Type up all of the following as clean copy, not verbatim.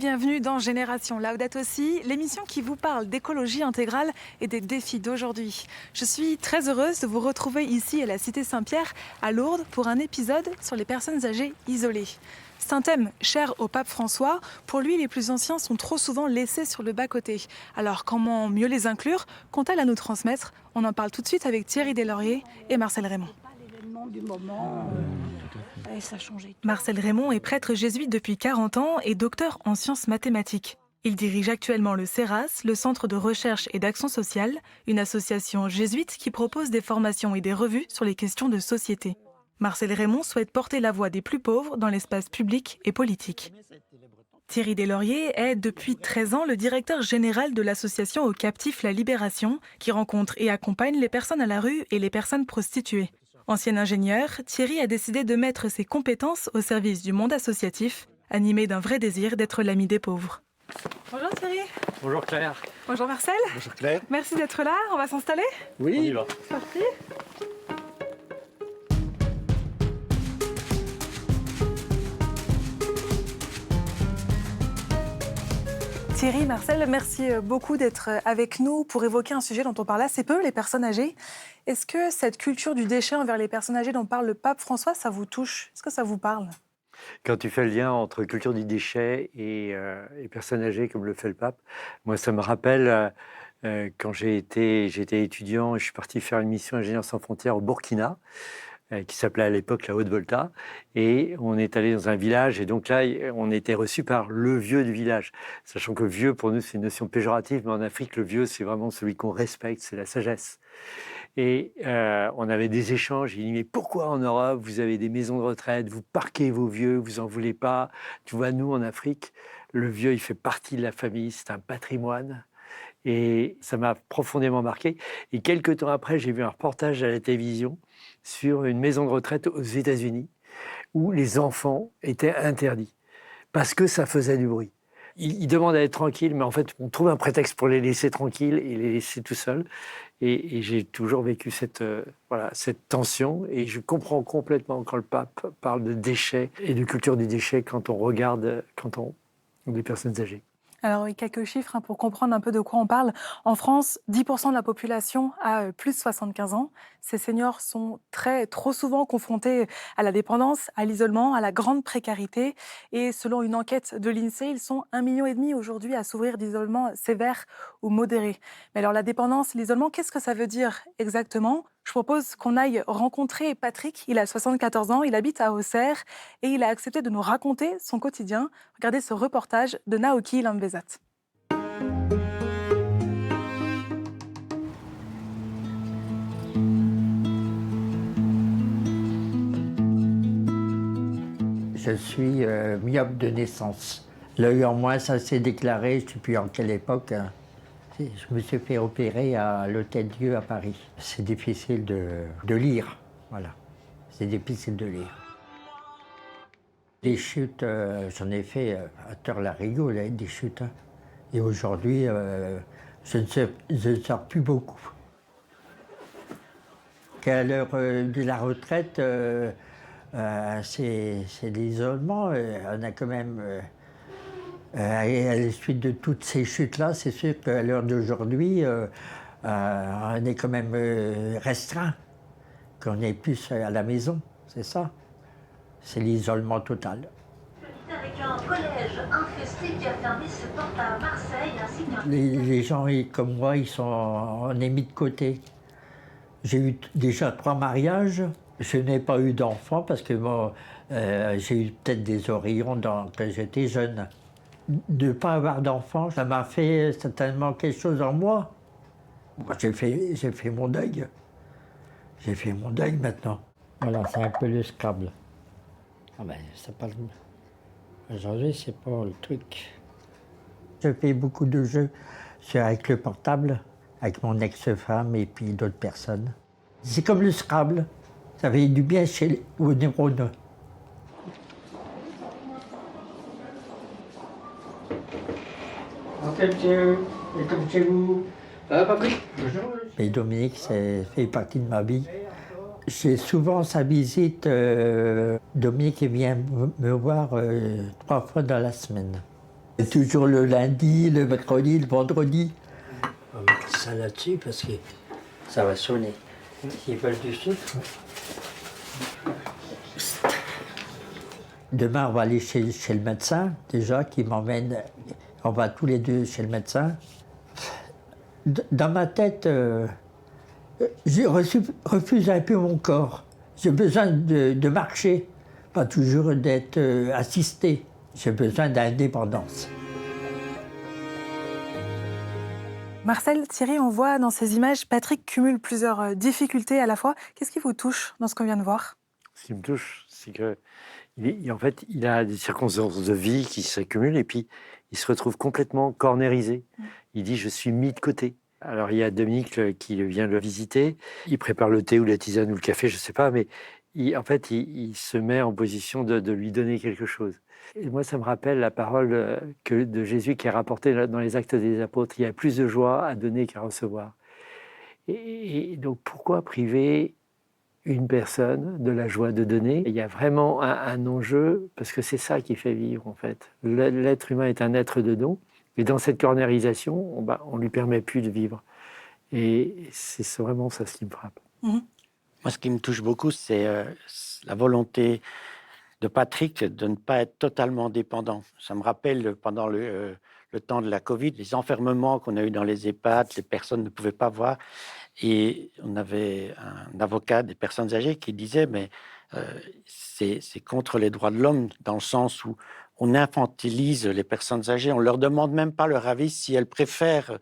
bienvenue dans Génération Laudato Si, l'émission qui vous parle d'écologie intégrale et des défis d'aujourd'hui. Je suis très heureuse de vous retrouver ici à la Cité Saint-Pierre, à Lourdes, pour un épisode sur les personnes âgées isolées. C'est un thème cher au pape François. Pour lui, les plus anciens sont trop souvent laissés sur le bas-côté. Alors comment mieux les inclure? Qu'ont-elles à nous transmettre? On en parle tout de suite avec Thierry Deslauriers et Marcel Raymond. Marcel Raymond est prêtre jésuite depuis 40 ans et docteur en sciences mathématiques. Il dirige actuellement le CERAS, le Centre de recherche et d'action sociale, une association jésuite qui propose des formations et des revues sur les questions de société. Marcel Raymond souhaite porter la voix des plus pauvres dans l'espace public et politique. Thierry Deslauriers est depuis 13 ans le directeur général de l'association aux captifs La Libération, qui rencontre et accompagne les personnes à la rue et les personnes prostituées. Ancien ingénieur, Thierry a décidé de mettre ses compétences au service du monde associatif, animé d'un vrai désir d'être l'ami des pauvres. Bonjour Thierry. Bonjour Claire. Bonjour Marcel. Bonjour Claire. Merci d'être là, on va s'installer. Oui. On y va. C'est parti. Thierry, Marcel, merci beaucoup d'être avec nous pour évoquer un sujet dont on parle assez peu, les personnes âgées. Est-ce que cette culture du déchet envers les personnes âgées dont parle le pape François, ça vous touche? Est-ce que ça vous parle? Quand tu fais le lien entre culture du déchet et personnes âgées comme le fait le pape, moi ça me rappelle quand j'étais étudiant et je suis parti faire une mission Ingénieurs sans frontières au Burkina, qui s'appelait à l'époque la Haute-Volta, et on est allé dans un village, et donc là, on était reçu par le vieux du village, sachant que vieux, pour nous, c'est une notion péjorative, mais en Afrique, le vieux, c'est vraiment celui qu'on respecte, c'est la sagesse. Et on avait des échanges, il dit, mais pourquoi en Europe, vous avez des maisons de retraite, vous parquez vos vieux, vous en voulez pas? Tu vois, nous, en Afrique, le vieux, il fait partie de la famille, c'est un patrimoine. Et ça m'a profondément marqué. Et quelques temps après, j'ai vu un reportage à la télévision sur une maison de retraite aux États-Unis où les enfants étaient interdits parce que ça faisait du bruit. Ils demandent à être tranquilles, mais en fait, on trouve un prétexte pour les laisser tranquilles et les laisser tout seuls. Et j'ai toujours vécu cette tension. Et je comprends complètement quand le pape parle de déchets et de culture du déchet quand on regarde les personnes âgées. Alors, quelques chiffres pour comprendre un peu de quoi on parle. En France, 10% de la population a plus de 75 ans. Ces seniors sont trop souvent confrontés à la dépendance, à l'isolement, à la grande précarité. Et selon une enquête de l'INSEE, ils sont 1,5 million aujourd'hui à souffrir d'isolement sévère ou modéré. Mais alors, la dépendance, l'isolement, qu'est-ce que ça veut dire exactement? Je propose qu'on aille rencontrer Patrick. Il a 74 ans, il habite à Auxerre et il a accepté de nous raconter son quotidien. Regardez ce reportage de Naoki Lambezat. Je suis myope de naissance. L'œil en moins, ça s'est déclaré, je ne sais plus en quelle époque. Je me suis fait opérer à l'Hôtel-Dieu à Paris. C'est difficile de lire, voilà. C'est difficile de lire. Des chutes, j'en ai fait à Tort-la-Rigaud, des chutes. Hein. Et aujourd'hui, je ne sors plus beaucoup. À l'heure de la retraite, c'est l'isolement. On a quand même... à la suite de toutes ces chutes-là, c'est sûr qu'à l'heure d'aujourd'hui, on est quand même restreint, qu'on est plus à la maison, c'est ça. C'est l'isolement total. Avec un collège infesté qui a fermé ses portes à Marseille, ainsi qu'un... Les gens comme moi, on est mis de côté. J'ai eu déjà 3 mariages. Je n'ai pas eu d'enfants parce que moi, j'ai eu peut-être des oreillons quand j'étais jeune. De ne pas avoir d'enfants, ça m'a fait certainement quelque chose en moi. Moi, j'ai fait mon deuil. J'ai fait mon deuil maintenant. Voilà, c'est un peu le Scrabble. Ah ben, c'est pas le... Aujourd'hui, c'est pas le truc. Je fais beaucoup de jeux avec le portable, avec mon ex-femme et puis d'autres personnes. C'est comme le Scrabble. Ça fait du bien aux neurones. Et comme chez vous. Patrick. Bonjour. Et Dominique, ça fait partie de ma vie. J'ai souvent sa visite. Dominique vient me voir 3 fois dans la semaine. Et toujours le lundi, le mercredi, le vendredi. On va mettre ça là-dessus parce que ça va sonner. S'ils veulent du sucre. Demain, on va aller chez le médecin, déjà, qui m'emmène. On va tous les deux chez le médecin. Dans ma tête, je refuse un peu mon corps. J'ai besoin de marcher, pas toujours d'être assisté. J'ai besoin d'indépendance. Marcel, Thierry, on voit dans ces images, Patrick cumule plusieurs difficultés à la fois. Qu'est-ce qui vous touche dans ce qu'on vient de voir? Ce qui me touche, c'est que en fait, il a des circonstances de vie qui s'accumulent et puis il se retrouve complètement cornérisé. Il dit « je suis mis de côté ». Alors il y a Dominique qui vient le visiter, il prépare le thé ou la tisane ou le café, je ne sais pas, mais en fait, il se met en position de lui donner quelque chose. Et moi, ça me rappelle la parole de Jésus qui est rapportée dans les Actes des Apôtres. Il y a plus de joie à donner qu'à recevoir. Et donc, pourquoi priver une personne de la joie de donner? Il y a vraiment un enjeu, parce que c'est ça qui fait vivre, en fait. L'être humain est un être de don, et dans cette cornérisation, on ne lui permet plus de vivre. Et c'est vraiment ça ce qui me frappe. Mmh. Moi, ce qui me touche beaucoup, c'est la volonté de Patrick de ne pas être totalement dépendant. Ça me rappelle pendant le temps de la Covid, les enfermements qu'on a eu dans les EHPAD, les personnes ne pouvaient pas voir. Et on avait un avocat des personnes âgées qui disait, mais c'est contre les droits de l'homme dans le sens où on infantilise les personnes âgées. On leur demande même pas leur avis si elles préfèrent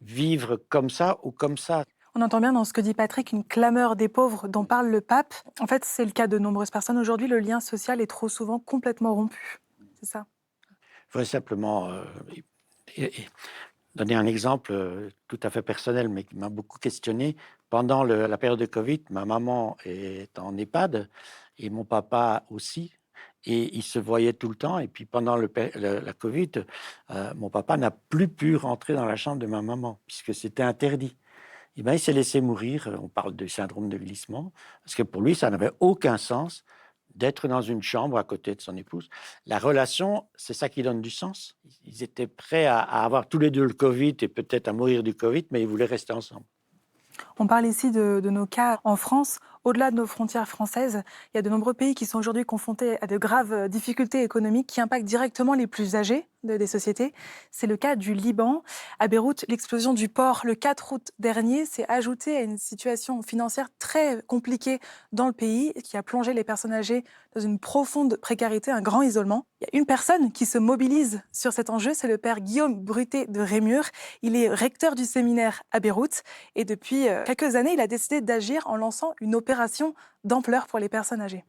vivre comme ça ou comme ça. On entend bien dans ce que dit Patrick une clameur des pauvres dont parle le pape. En fait, c'est le cas de nombreuses personnes. Aujourd'hui, le lien social est trop souvent complètement rompu. C'est ça. Il faudrait simplement donner un exemple tout à fait personnel, mais qui m'a beaucoup questionné. Pendant la période de Covid, ma maman est en EHPAD et mon papa aussi. Et ils se voyaient tout le temps. Et puis pendant la Covid, mon papa n'a plus pu rentrer dans la chambre de ma maman, puisque c'était interdit. Eh bien, il s'est laissé mourir. On parle de syndrome de glissement, parce que pour lui, ça n'avait aucun sens d'être dans une chambre à côté de son épouse. La relation, c'est ça qui donne du sens. Ils étaient prêts à avoir tous les deux le Covid et peut-être à mourir du Covid, mais ils voulaient rester ensemble. On parle ici de nos cas en France. Au-delà de nos frontières françaises, il y a de nombreux pays qui sont aujourd'hui confrontés à de graves difficultés économiques qui impactent directement les plus âgés des sociétés. C'est le cas du Liban. À Beyrouth, l'explosion du port le 4 août dernier s'est ajoutée à une situation financière très compliquée dans le pays qui a plongé les personnes âgées dans une profonde précarité, un grand isolement. Il y a une personne qui se mobilise sur cet enjeu, c'est le père Guillaume Bruté de Rémur. Il est recteur du séminaire à Beyrouth et depuis quelques années, il a décidé d'agir en lançant une opération d'ampleur pour les personnes âgées.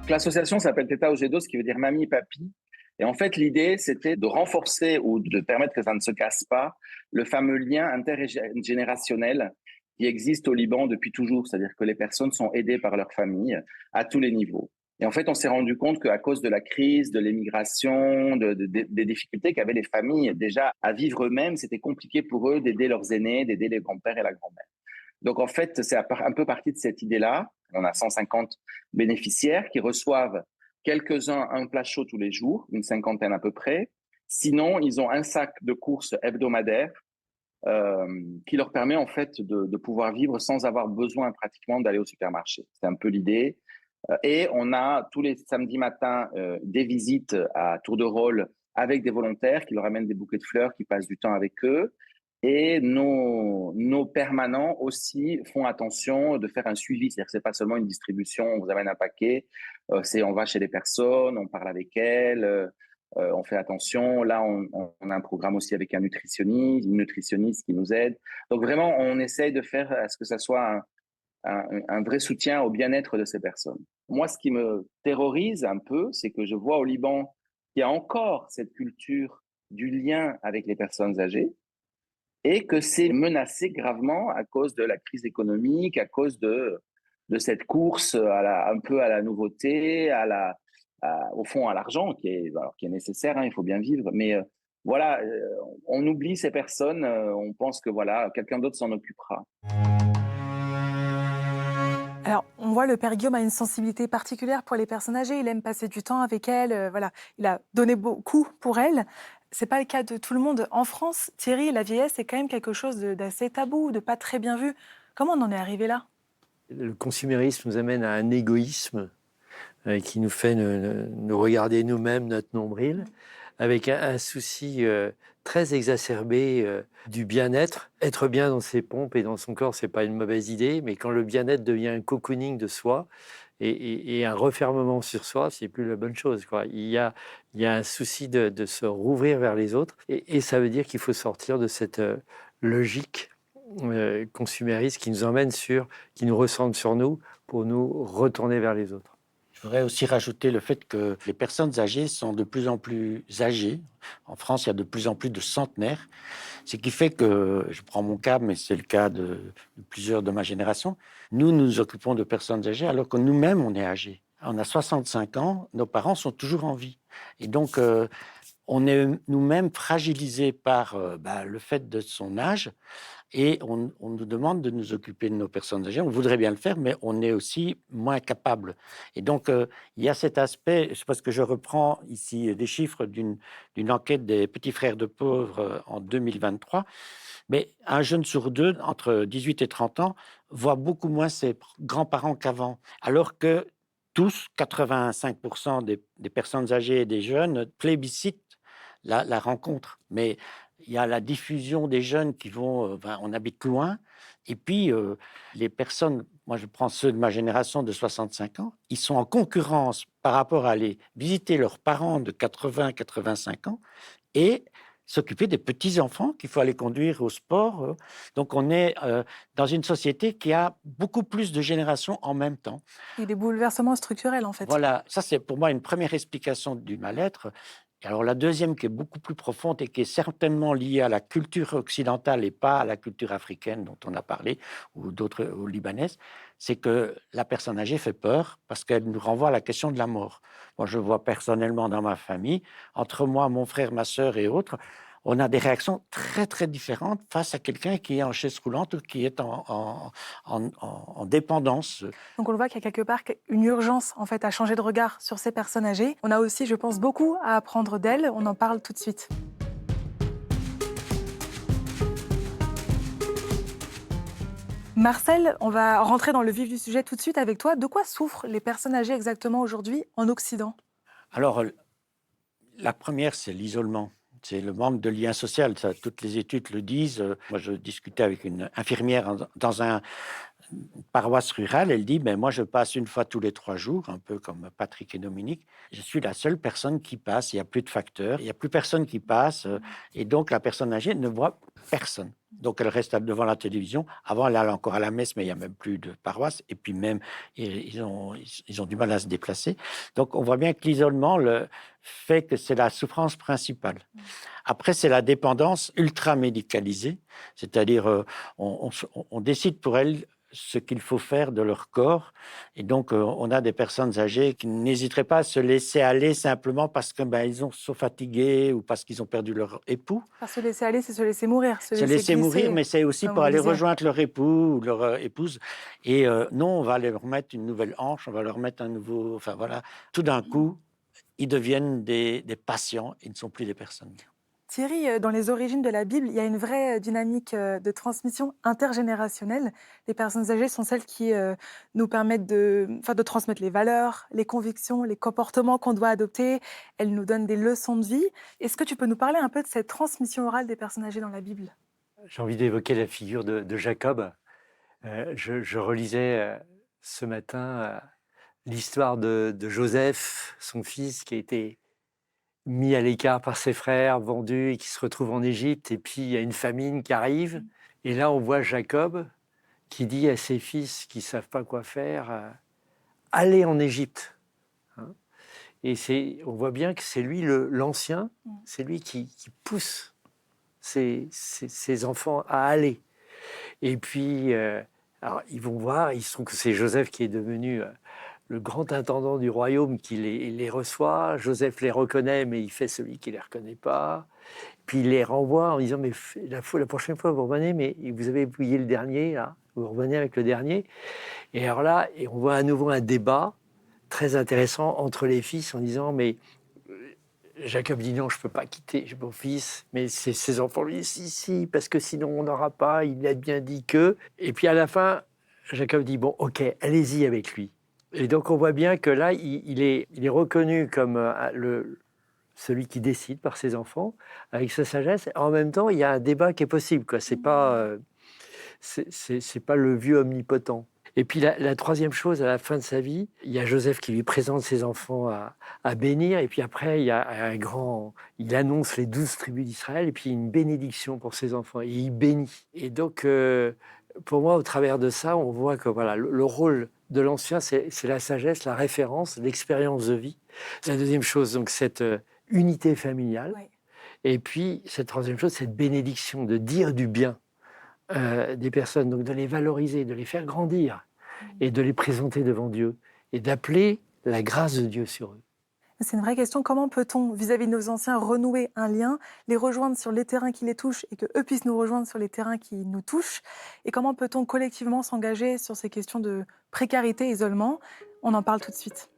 L'association s'appelle Teta Ogedo, ce qui veut dire mamie, papy. Et en fait, l'idée, c'était de renforcer ou de permettre que ça ne se casse pas le fameux lien intergénérationnel qui existe au Liban depuis toujours. C'est-à-dire que les personnes sont aidées par leur famille à tous les niveaux. Et en fait, on s'est rendu compte qu'à cause de la crise, de l'émigration, des difficultés qu'avaient les familles déjà à vivre eux-mêmes, c'était compliqué pour eux d'aider leurs aînés, d'aider les grands-pères et la grand-mère. Donc, en fait, c'est un peu parti de cette idée-là. On a 150 bénéficiaires qui reçoivent quelques-uns un plat chaud tous les jours, une cinquantaine à peu près. Sinon, ils ont un sac de courses hebdomadaire qui leur permet en fait de pouvoir vivre sans avoir besoin pratiquement d'aller au supermarché. C'est un peu l'idée. Et on a tous les samedis matins des visites à tour de rôle avec des volontaires qui leur amènent des bouquets de fleurs, qui passent du temps avec eux. Et nos permanents aussi font attention de faire un suivi. C'est-à-dire que c'est pas seulement une distribution, on vous amène un paquet, on va chez les personnes, on parle avec elles, on fait attention. Là, on a un programme aussi avec une nutritionniste qui nous aide. Donc vraiment, on essaye de faire à ce que ça soit un vrai soutien au bien-être de ces personnes. Moi, ce qui me terrorise un peu, c'est que je vois au Liban qu'il y a encore cette culture du lien avec les personnes âgées, et que c'est menacé gravement à cause de la crise économique, à cause de cette course un peu à la nouveauté, au fond à l'argent, qui est nécessaire, hein, il faut bien vivre, mais voilà, on oublie ces personnes, on pense que voilà, quelqu'un d'autre s'en occupera. Alors, on voit le père Guillaume a une sensibilité particulière pour les personnes âgées. Il aime passer du temps avec elles. Voilà, il a donné beaucoup pour elles. C'est pas le cas de tout le monde. En France, Thierry, la vieillesse est quand même quelque chose d'assez tabou, de pas très bien vu. Comment on en est arrivé là? Le consumérisme nous amène à un égoïsme qui nous fait nous regarder nous-mêmes, notre nombril, avec un souci très exacerbé du bien-être. Être bien dans ses pompes et dans son corps, c'est pas une mauvaise idée, mais quand le bien-être devient un cocooning de soi et un refermement sur soi, c'est plus la bonne chose, quoi. Il y a un souci de se rouvrir vers les autres, et ça veut dire qu'il faut sortir de cette logique consumériste qui nous emmène qui nous recentre sur nous pour nous retourner vers les autres. Je voudrais aussi rajouter le fait que les personnes âgées sont de plus en plus âgées. En France, il y a de plus en plus de centenaires. Ce qui fait que, je prends mon cas, mais c'est le cas de plusieurs de ma génération, nous nous occupons de personnes âgées alors que nous-mêmes, on est âgés. On a 65 ans, nos parents sont toujours en vie. Et donc, on est nous-mêmes fragilisés par le fait de son âge. Et on nous demande de nous occuper de nos personnes âgées. On voudrait bien le faire, mais on est aussi moins capable. Et donc, il y a cet aspect, c'est parce que je reprends ici des chiffres d'une enquête des Petits Frères de Pauvres en 2023, mais un jeune sur deux, entre 18 et 30 ans, voit beaucoup moins ses grands-parents qu'avant, alors que tous, 85% des personnes âgées et des jeunes, plébiscitent la rencontre. Mais il y a la diffusion des jeunes qui vont, on habite loin, et puis les personnes, moi je prends ceux de ma génération de 65 ans, ils sont en concurrence par rapport à aller visiter leurs parents de 80-85 ans et s'occuper des petits-enfants qu'il faut aller conduire au sport. Donc on est dans une société qui a beaucoup plus de générations en même temps. Et des bouleversements structurels, en fait. Voilà, ça c'est pour moi une première explication du mal-être. Et alors la deuxième qui est beaucoup plus profonde et qui est certainement liée à la culture occidentale et pas à la culture africaine dont on a parlé ou d'autres ou libanaise, c'est que la personne âgée fait peur parce qu'elle nous renvoie à la question de la mort. Moi je vois personnellement dans ma famille, entre moi, mon frère, ma sœur et autres, on a des réactions très très différentes face à quelqu'un qui est en chaise roulante ou qui est en dépendance. Donc on le voit qu'il y a quelque part une urgence en fait à changer de regard sur ces personnes âgées. On a aussi, je pense, beaucoup à apprendre d'elles. On en parle tout de suite. Marcel, on va rentrer dans le vif du sujet tout de suite avec toi. De quoi souffrent les personnes âgées exactement aujourd'hui en Occident? Alors, la première, c'est l'isolement. C'est le manque de lien social. Ça, toutes les études le disent. Moi, je discutais avec une infirmière dans une paroisse rurale. Elle dit, moi, je passe une fois tous les 3 jours, un peu comme Patrick et Dominique. Je suis la seule personne qui passe. Il n'y a plus de facteurs. Il n'y a plus personne qui passe. Et donc, la personne âgée ne voit personne. Donc, elle reste devant la télévision. Avant, elle allait encore à la messe, mais il n'y a même plus de paroisse. Et puis même, ils ont du mal à se déplacer. Donc, on voit bien que l'isolement fait que c'est la souffrance principale. Après, c'est la dépendance ultra médicalisée, c'est-à-dire on décide pour elles ce qu'il faut faire de leur corps. Et donc, on a des personnes âgées qui n'hésiteraient pas à se laisser aller simplement parce que ils sont fatigués ou parce qu'ils ont perdu leur époux. Se laisser aller, c'est se laisser mourir. Se laisser mourir, mais c'est aussi pour aller rejoindre leur époux ou leur épouse. Et non, on va leur mettre une nouvelle hanche, on va leur mettre un nouveau... Enfin voilà, tout d'un coup, ils deviennent des patients, ils ne sont plus des personnes. Thierry, dans les origines de la Bible, il y a une vraie dynamique de transmission intergénérationnelle. Les personnes âgées sont celles qui nous permettent de transmettre les valeurs, les convictions, les comportements qu'on doit adopter. Elles nous donnent des leçons de vie. Est-ce que tu peux nous parler un peu de cette transmission orale des personnes âgées dans la Bible? J'ai envie d'évoquer la figure de Jacob. Je relisais ce matin l'histoire de Joseph, son fils, qui a été mis à l'écart par ses frères, vendu et qui se retrouve en Égypte. Et puis, il y a une famine qui arrive. Et là, on voit Jacob qui dit à ses fils qui ne savent pas quoi faire, allez en Égypte. Et on voit bien que c'est lui l'ancien, c'est lui qui pousse ses enfants à aller. Et puis, alors, ils vont voir, il se trouve que c'est Joseph qui est devenu le grand intendant du royaume qui les reçoit. Joseph les reconnaît, mais il fait celui qui ne les reconnaît pas. Puis il les renvoie en disant, mais la prochaine fois, vous revenez, mais vous avez oublié le dernier, là. Vous revenez avec le dernier. Et alors là, on voit à nouveau un débat très intéressant entre les fils en disant, mais Jacob dit non, je ne peux pas quitter mon fils, mais ses enfants lui disent si, parce que sinon on n'aura pas, il a bien dit que. Et puis à la fin, Jacob dit bon, ok, allez-y avec lui. Et donc on voit bien que là, il est reconnu comme celui qui décide par ses enfants, avec sa sagesse. En même temps, il y a un débat qui est possible, quoi. C'est pas le vieux omnipotent. Et puis la troisième chose, à la fin de sa vie, il y a Joseph qui lui présente ses enfants à bénir. Et puis après, il annonce les 12 tribus d'Israël et puis une bénédiction pour ses enfants. Et il bénit. Et donc, pour moi, au travers de ça, on voit que voilà, le rôle de l'ancien, c'est la sagesse, la référence, l'expérience de vie. La deuxième chose, donc cette unité familiale. Ouais. Et puis, cette troisième chose, cette bénédiction, de dire du bien des personnes, donc de les valoriser, de les faire grandir et de les présenter devant Dieu et d'appeler la grâce de Dieu sur eux. C'est une vraie question. Comment peut-on, vis-à-vis de nos anciens, renouer un lien, les rejoindre sur les terrains qui les touchent et qu'eux puissent nous rejoindre sur les terrains qui nous touchent? Et comment peut-on collectivement s'engager sur ces questions de précarité, isolement? On en parle tout de suite.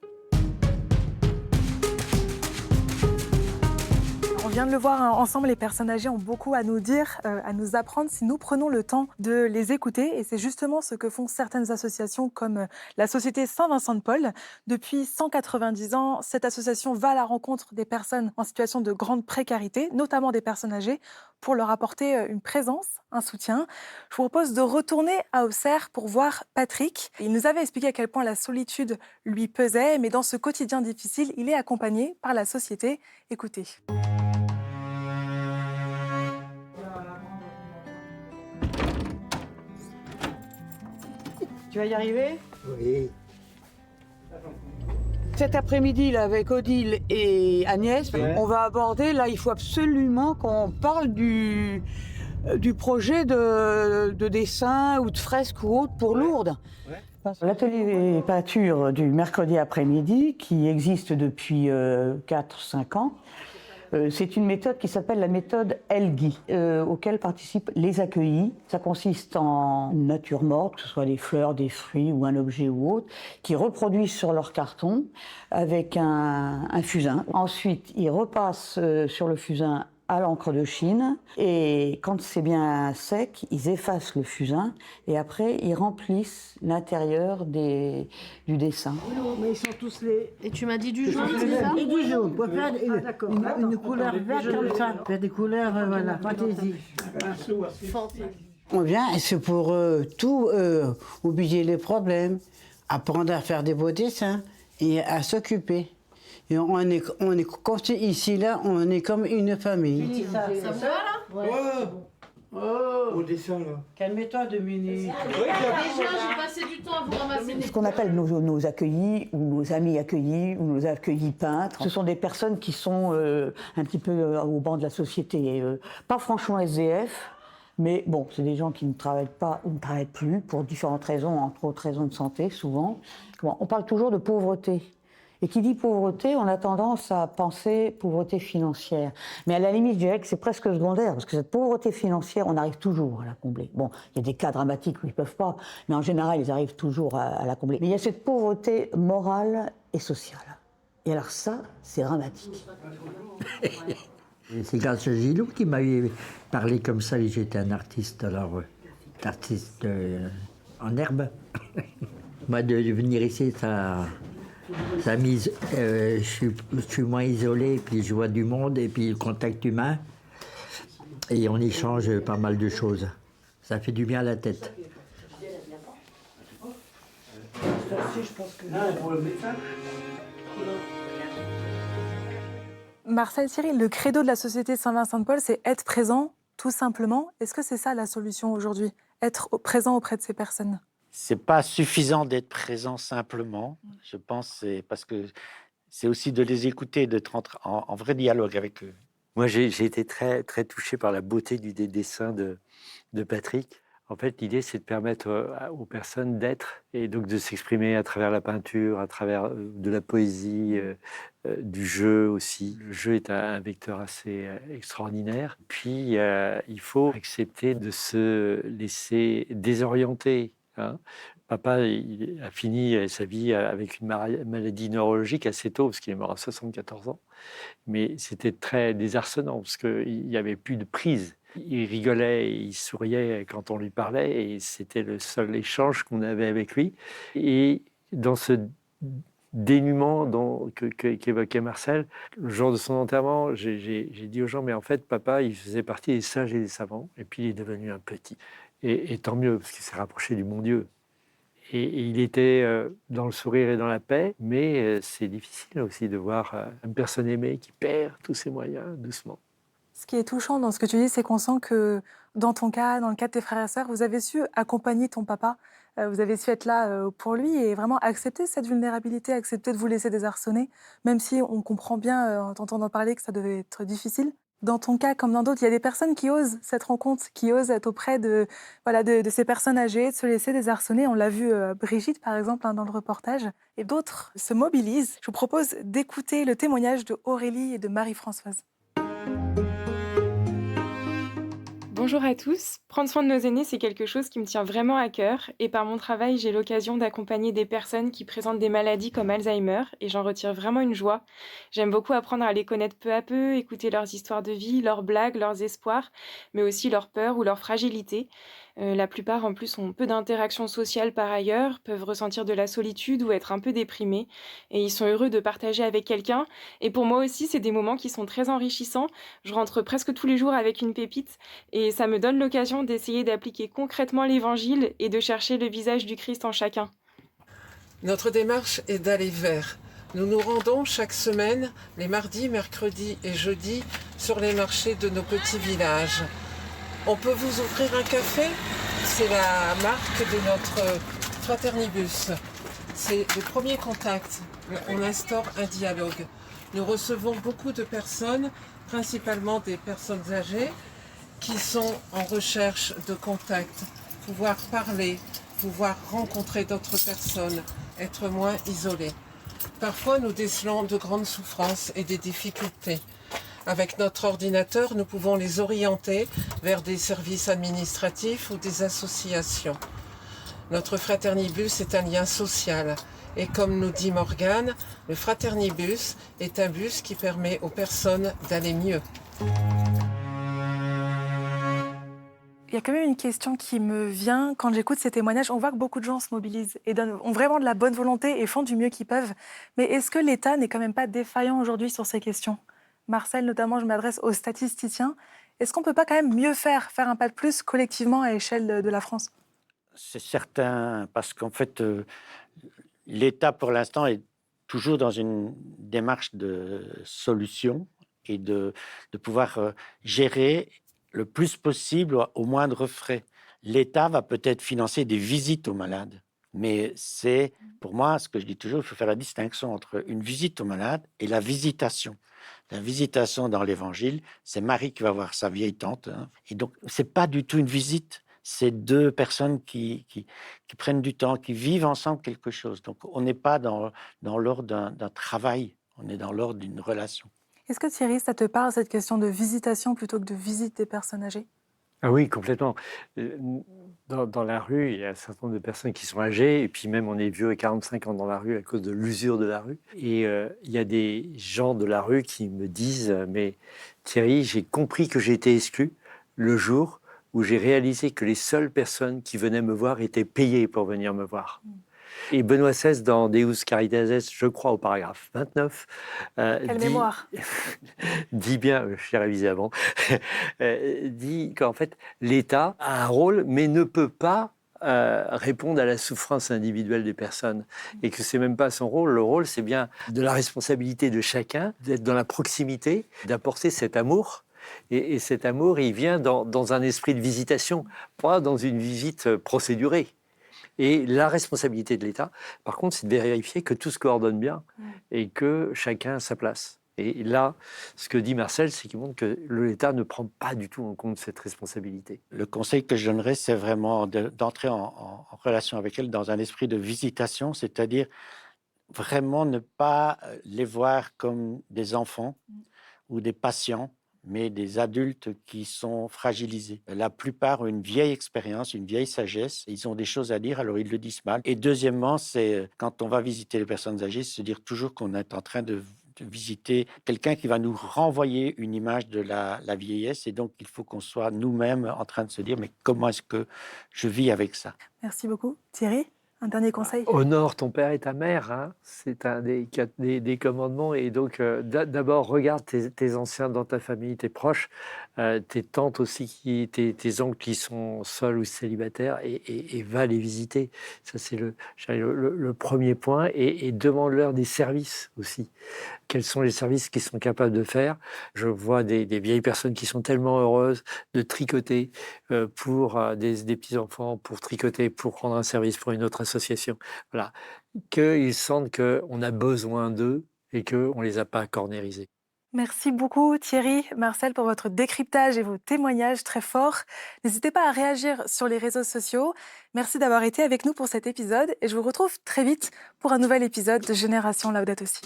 On vient de le voir ensemble, les personnes âgées ont beaucoup à nous dire, à nous apprendre si nous prenons le temps de les écouter. Et c'est justement ce que font certaines associations comme la Société Saint-Vincent-de-Paul. Depuis 190 ans, cette association va à la rencontre des personnes en situation de grande précarité, notamment des personnes âgées, pour leur apporter une présence, un soutien. Je vous propose de retourner à Auxerre pour voir Patrick. Il nous avait expliqué à quel point la solitude lui pesait, mais dans ce quotidien difficile, il est accompagné par la société. Écoutez. Tu vas y arriver? Oui. Cet après-midi, là, avec Odile et Agnès, on va aborder, là, il faut absolument qu'on parle du projet de dessin ou de fresque ou autre pour Lourdes. L'atelier peinture du mercredi après-midi, qui existe depuis 4-5 ans, c'est une méthode qui s'appelle la méthode Elgui, auquel participent les accueillis. Ça consiste en une nature morte, que ce soit des fleurs, des fruits ou un objet ou autre, qui reproduisent sur leur carton avec un fusain. Ensuite, ils repassent sur le fusain à l'encre de Chine, et quand c'est bien sec, ils effacent le fusain et après ils remplissent l'intérieur du dessin. Mais ils sont tous les... Et tu m'as dit du jaune, c'est ça? Et du jaune, pour faire une couleur verte comme ça, faire des couleurs, voilà, fantaisie. On vient Et c'est pour tout oublier les problèmes, apprendre à faire des beaux dessins et à s'occuper. Et on est ici, là, on est comme une famille. Ça me va, là? Au dessin, là. Calme-toi 2 minutes. Déjà, j'ai passé du temps à vous ramasser des... Ce qu'on appelle nos accueillis, ou nos amis accueillis, ou nos accueillis peintres, ce sont des personnes qui sont un petit peu au banc de la société. Pas franchement SDF, mais bon, c'est des gens qui ne travaillent pas ou ne travaillent plus, pour différentes raisons, entre autres raisons de santé, souvent. Bon, on parle toujours de pauvreté. Et qui dit pauvreté, on a tendance à penser pauvreté financière. Mais à la limite, je dirais que c'est presque secondaire, parce que cette pauvreté financière, on arrive toujours à la combler. Bon, il y a des cas dramatiques où ils ne peuvent pas, mais en général, ils arrivent toujours à la combler. Mais il y a cette pauvreté morale et sociale. Et alors ça, c'est dramatique. C'est grâce à Gilou qui m'avait parlé comme ça, et j'étais un artiste, alors, artiste en herbe. Moi, de venir ici, ça mise, je suis moins isolé, puis je vois du monde, et puis le contact humain, et on échange pas mal de choses. Ça fait du bien à la tête. Marcel Thierry, le credo de la Société Saint-Vincent-de-Paul, c'est être présent, tout simplement. Est-ce que c'est ça la solution aujourd'hui? Être présent auprès de ces personnes? C'est pas suffisant d'être présent simplement. Je pense c'est parce que c'est aussi de les écouter, d'être en vrai dialogue avec eux. Moi, j'ai été très, très touché par la beauté des dessins de Patrick. En fait, l'idée, c'est de permettre aux personnes d'être et donc de s'exprimer à travers la peinture, à travers de la poésie, du jeu aussi. Le jeu est un vecteur assez extraordinaire. Puis, il faut accepter de se laisser désorienter, hein. Papa, il a fini sa vie avec une maladie neurologique assez tôt, parce qu'il est mort à 74 ans. Mais c'était très désarçonnant, parce qu'il n'y avait plus de prise. Il rigolait, et il souriait quand on lui parlait, et c'était le seul échange qu'on avait avec lui. Et dans ce dénuement qu'évoquait Marcel, le jour de son enterrement, j'ai dit aux gens, mais en fait, papa, il faisait partie des sages et des savants, et puis il est devenu un petit. Et tant mieux, parce qu'il s'est rapproché du bon Dieu. Et il était dans le sourire et dans la paix, mais c'est difficile aussi de voir une personne aimée qui perd tous ses moyens doucement. Ce qui est touchant dans ce que tu dis, c'est qu'on sent que dans ton cas, dans le cas de tes frères et sœurs, vous avez su accompagner ton papa, vous avez su être là pour lui et vraiment accepter cette vulnérabilité, accepter de vous laisser désarçonner, même si on comprend bien en t'entendant parler que ça devait être difficile. Dans ton cas, comme dans d'autres, il y a des personnes qui osent cette rencontre, qui osent être auprès de ces personnes âgées, de se laisser désarçonner. On l'a vu Brigitte, par exemple, dans le reportage. Et d'autres se mobilisent. Je vous propose d'écouter le témoignage de Aurélie et de Marie-Françoise. Bonjour à tous. Prendre soin de nos aînés, c'est quelque chose qui me tient vraiment à cœur. Et par mon travail, j'ai l'occasion d'accompagner des personnes qui présentent des maladies comme Alzheimer et j'en retire vraiment une joie. J'aime beaucoup apprendre à les connaître peu à peu, écouter leurs histoires de vie, leurs blagues, leurs espoirs, mais aussi leurs peurs ou leurs fragilités. La plupart, en plus, ont peu d'interactions sociales par ailleurs, peuvent ressentir de la solitude ou être un peu déprimés. Et ils sont heureux de partager avec quelqu'un. Et pour moi aussi, c'est des moments qui sont très enrichissants. Je rentre presque tous les jours avec une pépite. Et ça me donne l'occasion d'essayer d'appliquer concrètement l'évangile et de chercher le visage du Christ en chacun. Notre démarche est d'aller vers. Nous nous rendons chaque semaine, les mardis, mercredis et jeudis, sur les marchés de nos petits villages. On peut vous offrir un café? C'est la marque de notre Fraternibus. C'est le premier contact. On instaure un dialogue. Nous recevons beaucoup de personnes, principalement des personnes âgées, qui sont en recherche de contact, pouvoir parler, pouvoir rencontrer d'autres personnes, être moins isolés. Parfois, nous décelons de grandes souffrances et des difficultés. Avec notre ordinateur, nous pouvons les orienter vers des services administratifs ou des associations. Notre Fraternibus est un lien social et comme nous dit Morgane, le Fraternibus est un bus qui permet aux personnes d'aller mieux. Il y a quand même une question qui me vient quand j'écoute ces témoignages. On voit que beaucoup de gens se mobilisent et ont vraiment de la bonne volonté et font du mieux qu'ils peuvent. Mais est-ce que l'État n'est quand même pas défaillant aujourd'hui sur ces questions ? Marcel, notamment, je m'adresse aux statisticiens. Est-ce qu'on ne peut pas quand même mieux faire un pas de plus collectivement à l'échelle de la France ? C'est certain, parce qu'en fait, l'État, pour l'instant, est toujours dans une démarche de solution et de pouvoir gérer le plus possible au moindre frais. L'État va peut-être financer des visites aux malades, mais c'est, pour moi, ce que je dis toujours, il faut faire la distinction entre une visite aux malades et la visitation. La visitation dans l'Évangile, c'est Marie qui va voir sa vieille tante, hein. Et donc, c'est pas du tout une visite. C'est deux personnes qui prennent du temps, qui vivent ensemble quelque chose. Donc, on n'est pas dans l'ordre d'un travail, on est dans l'ordre d'une relation. Est-ce que Thierry, ça te parle, cette question de visitation plutôt que de visite des personnes âgées ? Ah oui, complètement. Dans la rue, il y a un certain nombre de personnes qui sont âgées, et puis même on est vieux à 45 ans dans la rue à cause de l'usure de la rue. Et il y a des gens de la rue qui me disent « Mais Thierry, j'ai compris que j'ai été exclu le jour où j'ai réalisé que les seules personnes qui venaient me voir étaient payées pour venir me voir. » Et Benoît XVI, dans Deus Caritatis, je crois au paragraphe 29, mémoire dit bien, j'ai révisé avant, dit qu'en fait, l'État a un rôle, mais ne peut pas répondre à la souffrance individuelle des personnes. Et que c'est même pas son rôle. Le rôle, c'est bien de la responsabilité de chacun, d'être dans la proximité, d'apporter cet amour. Et cet amour, il vient dans un esprit de visitation, pas dans une visite procédurée. Et la responsabilité de l'État, par contre, c'est de vérifier que tout se coordonne bien et que chacun a sa place. Et là, ce que dit Marcel, c'est qu'il montre que l'État ne prend pas du tout en compte cette responsabilité. Le conseil que je donnerais, c'est vraiment d'entrer en relation avec elle dans un esprit de visitation, c'est-à-dire vraiment ne pas les voir comme des enfants ou des patients, mais des adultes qui sont fragilisés. La plupart ont une vieille expérience, une vieille sagesse. Ils ont des choses à dire, alors ils le disent mal. Et deuxièmement, c'est quand on va visiter les personnes âgées, se dire toujours qu'on est en train de visiter quelqu'un qui va nous renvoyer une image de la vieillesse. Et donc, il faut qu'on soit nous-mêmes en train de se dire, mais comment est-ce que je vis avec ça? Merci beaucoup. Thierry, un dernier conseil? Honore ton père et ta mère, hein. C'est un des commandements. Et donc, d'abord, regarde tes anciens dans ta famille, tes proches, tes tantes aussi, tes oncles qui sont seuls ou célibataires, et va les visiter. Ça, c'est le premier point. Et demande-leur des services aussi. Quels sont les services qu'ils sont capables de faire? Je vois des vieilles personnes qui sont tellement heureuses de tricoter pour des petits-enfants, pour tricoter, pour rendre un service pour une autre association. Voilà. Qu'ils sentent qu'on a besoin d'eux et qu'on ne les a pas cornérisés. Merci beaucoup Thierry, Marcel, pour votre décryptage et vos témoignages très forts. N'hésitez pas à réagir sur les réseaux sociaux. Merci d'avoir été avec nous pour cet épisode et je vous retrouve très vite pour un nouvel épisode de Génération Laudato Si.